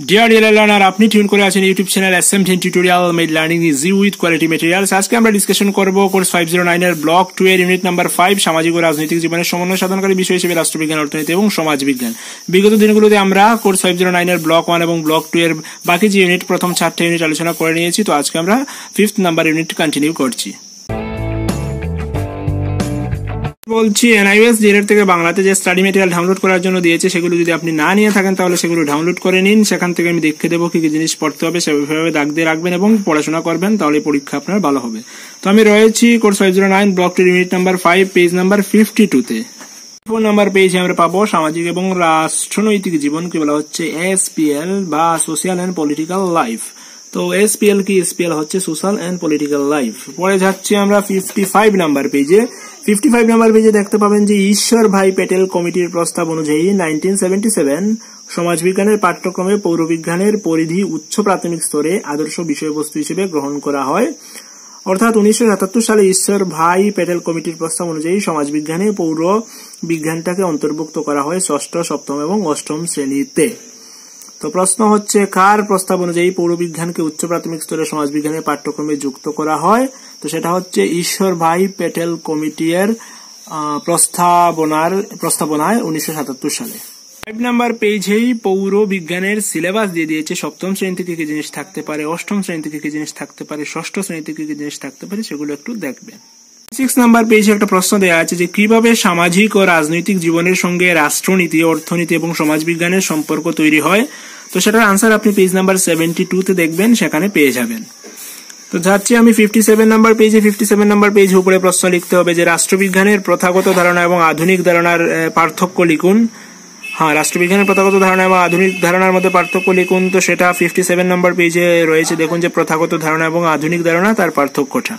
Deer learner, আপনি tune করে আছেন YouTube channel SMDN tutorial made learning easy with quality materials. আজকে আমরা ডিসকাশন করব কোর্স 509 এর ব্লক 2 এর ইউনিট নাম্বার 5 সামাজিক ও রাজনৈতিক জীবনের সমন্বয় সাধনকারী বিষয় হিসেবে রাষ্ট্রবিজ্ঞান, অর্থনীতি এবং সমাজবিজ্ঞান। বিগত দিনগুলোতে আমরা কোর্স 509 এর ব্লক 1 এবং ব্লক 2 এর বাকি যে ইউনিট, প্রথম 4টা ইউনিট আলোচনা করে নিয়েছি। তো আজকে আমরা 5th নাম্বার ইউনিট কন্টিনিউ করছি। বলছি NIOS জেরের থেকে বাংলাতে যে স্টাডি মেটেরিয়াল ডাউনলোড করার জন্য দিয়েছে, সেগুলো যদি আপনি না নিয়ে থাকেন তাহলে সেগুলো ডাউনলোড করে নিন। সেখান থেকে আমি দেখে দেবো কি কি জিনিস পড়তে হবে, সেভাবে দাগ দিয়ে রাখবেন এবং পড়াশোনা করবেন, তাহলে পরীক্ষা আপনার ভালো হবে। তো আমি রয়েছি course 509 block 2 unit number 5 page number 52 তে। 4 নাম্বার পেজে আমরা পাবো সামাজিক এবং রাষ্ট্রনৈতিক জীবনকে বলা হচ্ছে SPL বা সোশ্যাল এন্ড পলিটিক্যাল লাইফ। তো SPL কি? SPL হচ্ছে সোশ্যাল এন্ড পলিটিক্যাল লাইফ। পরে যাচ্ছি আমরা 55 নাম্বার পেজে। 55 নাম্বার পেজে দেখতে পাবেন যে ঈশ্বর ভাই প্যাটেল কমিটির প্রস্তাব অনুযায়ী 1977 সমাজবিজ্ঞানের পাঠ্যক্রমে পৌরবিজ্ঞানের পরিধি উচ্চ প্রাথমিক স্তরে আদর্শ বিষয়বস্তু হিসেবে গ্রহণ করা হয়। অর্থাৎ 1977 সালে ঈশ্বর ভাই প্যাটেল কমিটির প্রস্তাব অনুযায়ী সমাজবিজ্ঞানে পৌর বিজ্ঞানটাকে অন্তর্ভুক্ত করা হয় 6ষ্ঠ, 7ম এবং 8ম শ্রেণীতে। তো প্রশ্ন হচ্ছে, কার প্রস্তাব অনুযায়ী পৌরবিজ্ঞানকে উচ্চ প্রাথমিক স্তরে সমাজবিজ্ঞানের পাঠ্যক্রমে যুক্ত করা হয়? তো সেটা হচ্ছে ঈশ্বর ভাই প্যাটেল কমিটির প্রস্তাবনায় 1977 সালে। 5 নাম্বার পেজেই পৌর বিজ্ঞানের সিলেবাস দিয়ে দিয়েছে। 7ম শ্রেণী থেকে কি জিনিস থাকতে পারে, 8ম শ্রেণী থেকে কি জিনিস থাকতে পারে, 6ষ্ঠ শ্রেণী থেকে কি জিনিস থাকতে পারে, সেগুলো একটু দেখবেন। 6 নাম্বার পেজে একটা প্রশ্ন দেওয়া আছে যে কিভাবে সামাজিক ও রাজনৈতিক জীবনের সঙ্গে রাষ্ট্রনীতি, অর্থনীতি এবং সমাজবিজ্ঞানের সম্পর্ক তৈরি হয়। তো সেটার আনসার আপনি পেজ নাম্বার 72 তে দেখবেন, সেখানে পেয়ে যাবেন। তো যাচ্ছি আমি 57 নাম্বার পেজে। 57 নাম্বার পেজে উপরে প্রশ্ন লিখতে হবে যে রাষ্ট্রবিজ্ঞানের প্রথাগত ধারণা এবং আধুনিক ধারণার পার্থক্য লিখুন। রাষ্ট্রবিজ্ঞানের প্রথাগত ধারণা এবং আধুনিক ধারণার মধ্যে পার্থক্য লিখুন। তো সেটা 57 নাম্বার পেজে রয়েছে। দেখুন যে প্রথাগত ধারণা এবং আধুনিক ধারণা, তার পার্থক্যটা।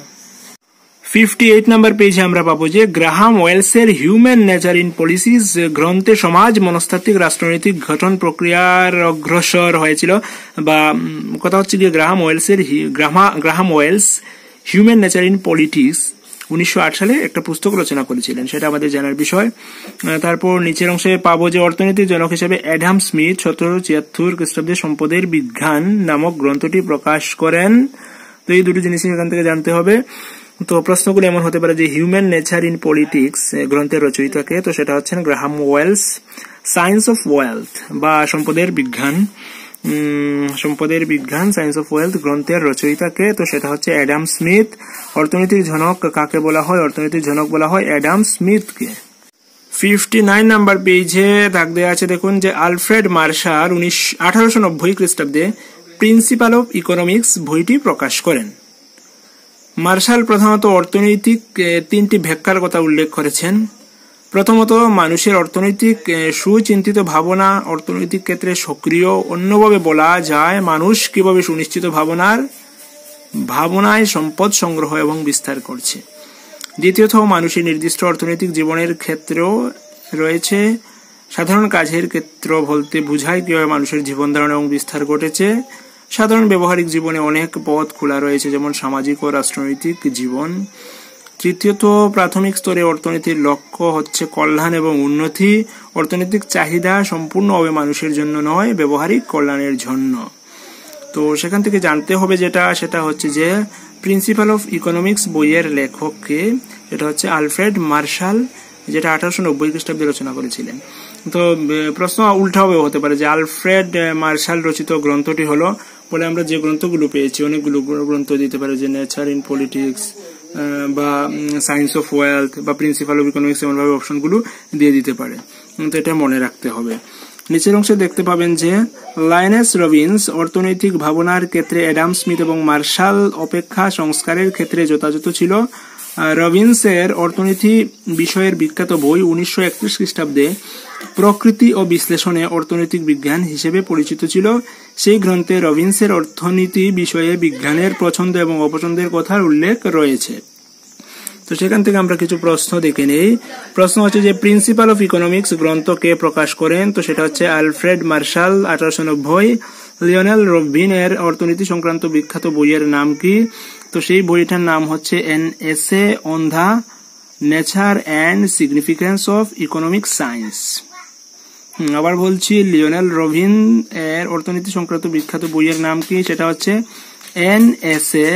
58 নাম্বার পেজে আমরা পাবো যে গ্রাহাম ওয়েলসের হিউম্যান নেচার ইন পলিসিস গ্রন্থে সমাজ মনস্তাত্ত্বিক রাষ্ট্রনৈতিক গঠন প্রক্রিয়ার অগ্রসর হয়েছিল, বা কথা হচ্ছে যে Graham Wells human nature in politics 1908 সালে একটা পুস্তক রচনা করেছিলেন, সেটা আমাদের জানার বিষয়। তারপর নিচের অংশে পাবো যে অর্থনৈতিক জনক হিসেবে অ্যাডাম স্মিথ 1776 খ্রিস্টাব্দে সম্পদের বিজ্ঞান নামক গ্রন্থটি প্রকাশ করেন। তো এই দুটি জিনিস এখান থেকে জানতে হবে। তো প্রশ্নগুলো এমন হতে পারে যে হিউম্যান নেচার ইন পলিটিক্স গ্রন্থের রচয়িতাকে, তো সেটা হচ্ছেন Graham Wells. Science of wealth বা সম্পদের বিজ্ঞান সায়েন্স অফ ওয়েলথ গ্রন্থের রচয়িতাকে, তো সেটা হচ্ছে অ্যাডাম স্মিথ। অর্থনৈতিক জনক কাকে বলা হয়? অর্থনৈতিক জনক বলা হয় অ্যাডাম স্মিথকে। 59 নাম্বার পেজে দাগ দেওয়া আছে। দেখুন যে আলফ্রেড মার্শাল 1890 খ্রিস্টাব্দে প্রিন্সিপাল অফ ইকোনমিক্স বইটি প্রকাশ করেন। মার্শাল প্রধানত অর্থনৈতিক 3টি ব্যাখ্যার কথা উল্লেখ করেছেন। প্রথমত, মানুষের অর্থনৈতিক সুচিন্তিত ভাবনা অর্থনৈতিক ক্ষেত্রে সক্রিয়। অন্যভাবে বলা যায়, মানুষ কিভাবে সুনিশ্চিত ভাবনায় সম্পদ সংগ্রহ এবং বিস্তার করছে। দ্বিতীয়ত, মানুষের নির্দিষ্ট অর্থনৈতিক জীবনের ক্ষেত্রেও রয়েছে। সাধারণ কাজের ক্ষেত্র বলতে বোঝায় কিভাবে মানুষের জীবন ধারণ এবং বিস্তার ঘটেছে। সাধারণ ব্যবহারিক জীবনে অনেক পথ খোলা রয়েছে, যেমন সামাজিক ও রাষ্ট্রনৈতিক জীবন। তৃতীয়ত, প্রাথমিক স্তরে অর্থনীতির লক্ষ্য হচ্ছে কল্যাণ এবং উন্নতি। অর্থনৈতিক চাহিদা সম্পূর্ণভাবে মানুষের জন্য নয়, ব্যবহারিক কল্যাণের জন্য। তো সেখান থেকে জানতে হবে সেটা হচ্ছে যে প্রিন্সিপাল অফ ইকোনমিক্স বইয়ের লেখককে, এটা হচ্ছে আলফ্রেড মার্শাল, যেটা 1890 খ্রিস্টাব্দে রচনা করেছিলেন। তো প্রশ্ন উল্টাভাবে হতে পারে যে আলফ্রেড মার্শাল রচিত গ্রন্থটি হলো, বলে আমরা যে গ্রন্থগুলো পেয়েছি অনেকগুলো গ্রন্থ দিতে পারে, যে নেচার ইন পলিটিক্স বা সায়েন্স অফ ওয়েলথ বা প্রিন্সিপাল অফ ইকোনমিক্স, এমনভাবে অপশনগুলো দিয়ে দিতে পারে। তো এটা মনে রাখতে হবে। নিচের অংশে দেখতে পাবেন যে লাইনেস রবিন্স অর্থনৈতিক ভাবনার ক্ষেত্রে অ্যাডাম স্মিথ এবং মার্শাল অপেক্ষা সংস্কারের ক্ষেত্রে যথাযথ ছিল। রবিন্সের অর্থনীতি বিষয়ের বিখ্যাত বই 1931 খ্রিস্টাব্দে প্রকৃতি ও বিশ্লেষণে অর্থনৈতিক বিজ্ঞান হিসেবে পরিচিত ছিল। সেই গ্রন্থে রবিন্সের অর্থনীতি বিষয়ে বিজ্ঞানের পছন্দ এবং অপছন্দের কথার উল্লেখ রয়েছে। তো সেখান থেকে আমরা কিছু প্রশ্ন দেখে নেই। প্রশ্ন হচ্ছে যে প্রিন্সিপাল অফ ইকোনমিক্স গ্রন্থ কে প্রকাশ করেন? তো সেটা হচ্ছে আলফ্রেড মার্শাল 1890। লিওনেল রবিনের অর্থনীতি সংক্রান্ত বিখ্যাত বইয়ের নাম কি? তো সেই বইটার নাম হচ্ছে an essay on the nature and significance of economic science. আবার বলছি, লিওনেল রবিন এর অর্থনীতি সংক্রান্ত বিখ্যাত বইয়ের নাম কি? সেটা হচ্ছে an essay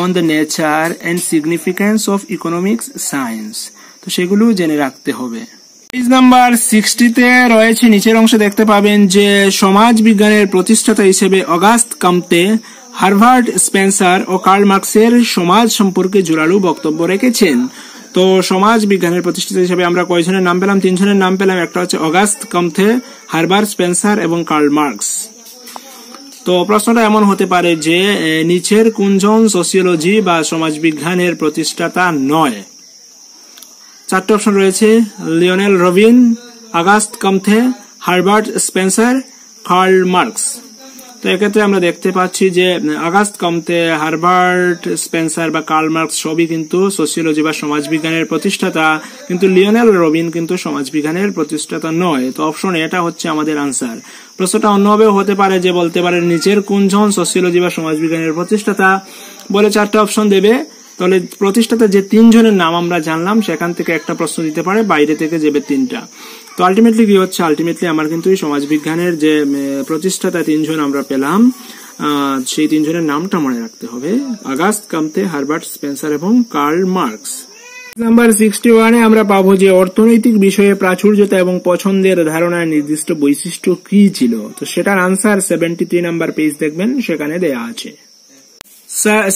on the nature and significance of economics science. তো সেগুলো জেনে রাখতে হবে। পেজ নাম্বার 60-তে রয়েছে, নিচের অংশে দেখতে পাবেন যে সমাজ বিজ্ঞানের প্রতিষ্ঠাতা হিসেবে অগাস্ট কমতে, হার্ভার্ড, স্পেন্সার ও কার্ল মার্কসের সমাজ সম্পর্কে জোরালো বক্তব্য রেখেছেন। তো সমাজ বিজ্ঞানের প্রতিষ্ঠাতা হিসেবে আমরা কয়জনের নাম পেলাম? 3 জনের নাম পেলাম। একটা হচ্ছে অগাস্ট কমতে, হার্ভার্ড, স্পেন্সার এবং কার্ল মার্কস। তো প্রশ্নটা এমন হতে পারে যে নিচের কোনজন সোসিওলজি বা সমাজ বিজ্ঞানের প্রতিষ্ঠাতা নয়? 4টে অপশন রয়েছে, লিওনেল রবিন, অগাস্ট কমতে, হার্ভার্ড, স্পেন্সার, কার্ল মার্কস। তো এক্ষেত্রে আমরা দেখতে পাচ্ছি যে অগাস্ট কমতে, হার্ভার্ড, স্পেন্সার বা কার্ল মার্কস সবই কিন্তু সোসিওলজি বা সমাজবিজ্ঞানের প্রতিষ্ঠাতা, কিন্তু লিওনেল রবিন কিন্তু সমাজবিজ্ঞানের প্রতিষ্ঠাতা নয়। তো অপশন এটা হচ্ছে আমাদের আনসার। প্রশ্নটা অন্যভাবেও হতে পারে যে বলতে পারে নিচের কোনজন সোসিওলজি বা সমাজবিজ্ঞানের প্রতিষ্ঠাতা, বলে 4টে অপশন দেবে। তাহলে প্রতিষ্ঠাতা যে 3 জনের নাম আমরা জানলাম সেখান থেকে একটা প্রশ্ন দিতে পারে, বাইরে থেকে যাবে 3টা। তো আলটিমেটলি কি হচ্ছে? আলটিমেটলি আমার কিন্তু এই সমাজবিজ্ঞানের যে প্রতিষ্ঠাতা 3 জন আমরা পেলাম, সেই 3 জনের নামটা মনে রাখতে হবে, অগাস্ট কমতে, হার্ভার্ড, স্পেন্সার এবং কার্ল মার্কস। নাম্বার 61-এ আমরা পাবো যে অর্থনৈতিক বিষয়ে প্রাচুর্যতা এবং পছন্দের ধারণার নির্দিষ্ট বৈশিষ্ট্য কি ছিল। তো সেটার আনসার 73 নাম্বার পেজ দেখবেন, সেখানে দেয়া আছে।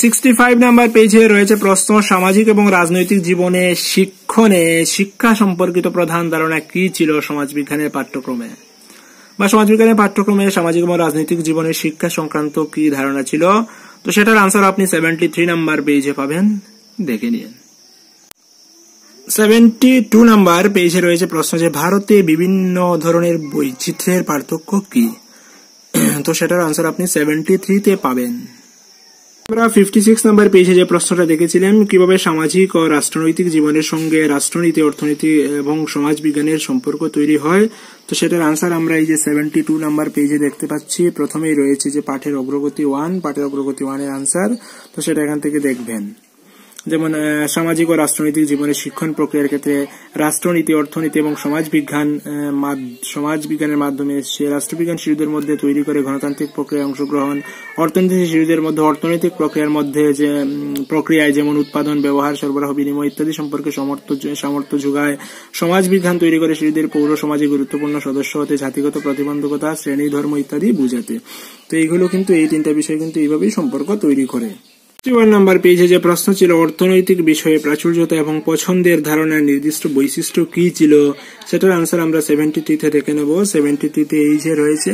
65 নাম্বার পেজে রয়েছে প্রশ্ন, সামাজিক এবং রাজনৈতিক জীবনে শিক্ষা সম্পর্কিত প্রধান ধারণা কি ছিল সমাজবিজ্ঞানের পাঠ্যক্রমে, বা সমাজবিজ্ঞানের পাঠ্যক্রমে সামাজিক এবং রাজনৈতিক জীবনের শিক্ষা সংক্রান্ত কি ধারণা ছিল? তো সেটার আনসার আপনি 73 নাম্বার পেজে পাবেন, দেখে নিন। 72 নাম্বার পেজে রয়েছে প্রশ্ন যে ভারতে বিভিন্ন ধরনের বৈচিত্র্যের পার্থক্য কি? তো সেটার আনসার আপনি 73-তে পাবেন। আমরা 56 নাম্বার পেজে যে প্রশ্নটা দেখেছিলাম, কিভাবে সামাজিক ও রাষ্ট্রনৈতিক জীবনের সঙ্গে রাষ্ট্রনীতি, অর্থনীতি এবং সমাজ বিজ্ঞানের সম্পর্ক তৈরি হয়। তো সেটার আনসার আমরা এই যে 72 নাম্বার পেজে দেখতে পাচ্ছি। প্রথমেই রয়েছে যে পাঠের অগ্রগতি 1, পাঠের অগ্রগতি 1 এর আনসার। তো সেটা এখান থেকে দেখবেন। যেমন সামাজিক ও রাষ্ট্রনৈতিক জীবনের শিক্ষণ প্রক্রিয়ার ক্ষেত্রে রাষ্ট্রনীতি, অর্থনীতি এবং সমাজবিজ্ঞানের মাধ্যমে সে রাষ্ট্রবিজ্ঞান শিশুদের মধ্যে তৈরি করে গণতান্ত্রিক প্রক্রিয়ায় অংশগ্রহণ, অর্থনীতি শিশুদের মধ্যে অর্থনৈতিক প্রক্রিয়ার মধ্যে যে প্রক্রিয়ায় যেমন উৎপাদন, ব্যবহার, সরবরাহ, বিনিময় ইত্যাদি সম্পর্কে সামর্থ্য যোগায়, সমাজবিজ্ঞান তৈরি করে শিশুদের পৌর সমাজে গুরুত্বপূর্ণ সদস্য হতে, জাতিগত প্রতিবন্ধকতা, শ্রেণী, ধর্ম ইত্যাদি বুঝাতে। তো এইগুলো কিন্তু এই 3টা বিষয় কিন্তু এইভাবেই সম্পর্ক তৈরি করে। 61 নাম্বার পেজে যে প্রশ্ন ছিল অর্থনৈতিক বিষয়ে প্রাচুর্যতা এবং পছন্দের ধারণার নির্দিষ্ট বৈশিষ্ট্য কি ছিল, সেটার আনসার আমরা 73-তে দেখে নেব। 73-তে এই যে রয়েছে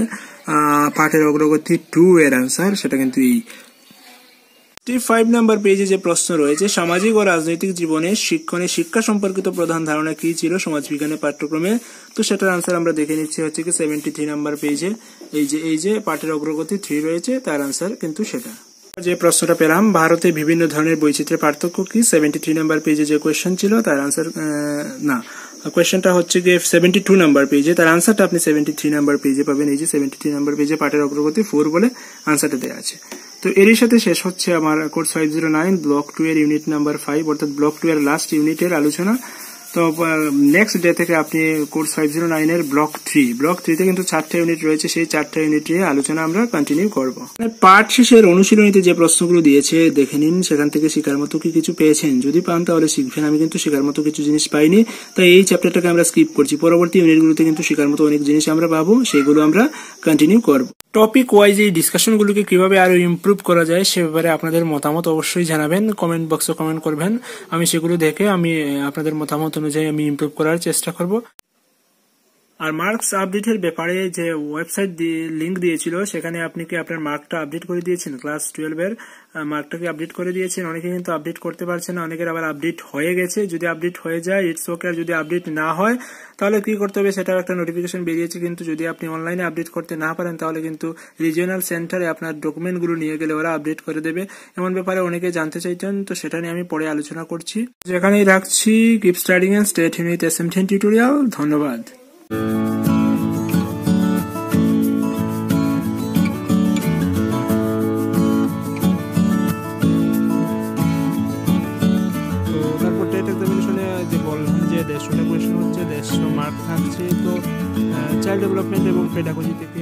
পাঠের অগ্রগতি 2 এর আনসার, সেটা কিন্তু এই। 65 নাম্বার পেজে যে প্রশ্ন রয়েছে সামাজিক ও রাজনৈতিক জীবনে শিক্ষা সম্পর্কিত প্রধান ধারণা কি ছিল সমাজবিজ্ঞানের পাঠ্যক্রমে। তো সেটার আনসার আমরা দেখে নিচ্ছি হচ্ছে কি 73 নাম্বার পেজে এই যে পাঠের অগ্রগতি 3 রয়েছে, তার আনসার কিন্তু সেটা। যে প্রশ্নটা পেলাম, ভারতে বিভিন্ন ধরনের বৈচিত্র্যের পার্থক্য কি, 73 নাম্বার পেজে যে কোয়েশ্চেন ছিল তার আনসার কোয়েশ্চেনটা হচ্ছে গিয়ে 72 নাম্বার পেজে, তার আনসারটা আপনি 73 নাম্বার পেজে পাবেন। এই যে 73 নাম্বার পেজে পাঠের অগ্রগতি 4 বলে আনসারটা দেওয়া আছে। তো এরই সাথে শেষ হচ্ছে আমার কোর্স 509 ব্লক 2 এর ইউনিট নাম্বার 5, অর্থাৎ ব্লক 2 এর লাস্ট ইউনিটের আলোচনা। তো নেক্সট ডে থেকে আপনি কোর্স 509 এর ব্লক 3 তে কিন্তু 4টা ইউনিট রয়েছে, সেই 4টা ইউনিট নিয়ে আলোচনা আমরা কন্টিনিউ করব। পাঠ শেষের অনুশীলনীতে যে প্রশ্নগুলো দিয়েছে দেখে নিন, সেখান থেকে শেখার মতো কি কিছু পেয়েছেন? যদি পান তাহলে শিখবেন, আমি কিন্তু শেখার মতো কিছু জিনিস পাইনি, তাই এই চ্যাপ্টারটাকে আমরা স্কিপ করছি। পরবর্তী ইউনিটগুলোতে কিন্তু শেখার মতো অনেক জিনিস আমরা পাবো, সেইগুলো আমরা কন্টিনিউ করব। টপিক ওয়াইজ এই ডিসকাশনগুলোকে কিভাবে আরো ইমপ্রুভ করা যায় সে ব্যাপারে আপনাদের মতামত অবশ্যই জানাবেন, কমেন্ট বক্সে কমেন্ট করবেন। আমি সেগুলো দেখে আমি আপনাদের মতামত অনুযায়ী আমি ইমপ্রুভ করার চেষ্টা করব। আর মার্কস আপডেটের ব্যাপারে যে ওয়েবসাইট লিংক দিয়েছিল, সেখানে আপনি কি আপনার মার্কটা আপডেট করে দিয়েছেন? ক্লাস 12 এর মার্কটাকে আপডেট করে দিয়েছেন? অনেকে কিন্তু আপডেট করতে পারছে না, অনেকের আবার আপডেট হয়ে গেছে। যদি আপডেট হয়ে যায় ইটস ওকে, আর যদি আপডেট না হয় তাহলে কি করতে হবে সেটাও একটা নোটিফিকেশন বেরিয়েছে। কিন্তু যদি আপনি অনলাইনে আপডেট করতে না পারেন তাহলে কিন্তু রিজিওনাল সেন্টারে আপনার ডকুমেন্টগুলো নিয়ে গেলে ওরা আপডেট করে দেবে। এমন ব্যাপারে অনেকে জানতে চাইতেন, তো সেটা নিয়ে আমি পরে আলোচনা করছি। যেখানেই রাখছি, keep studying and stay tuned with SMDN tutorial. ধন্যবাদ। তারপর টেট এক্সামিনেশনে যে বললাম যে 150টা কোয়েশ্চেন হচ্ছে, 150 মার্ক থাকছে। তো চাইল্ড ডেভেলপমেন্ট এবং পেডাগজি থেকে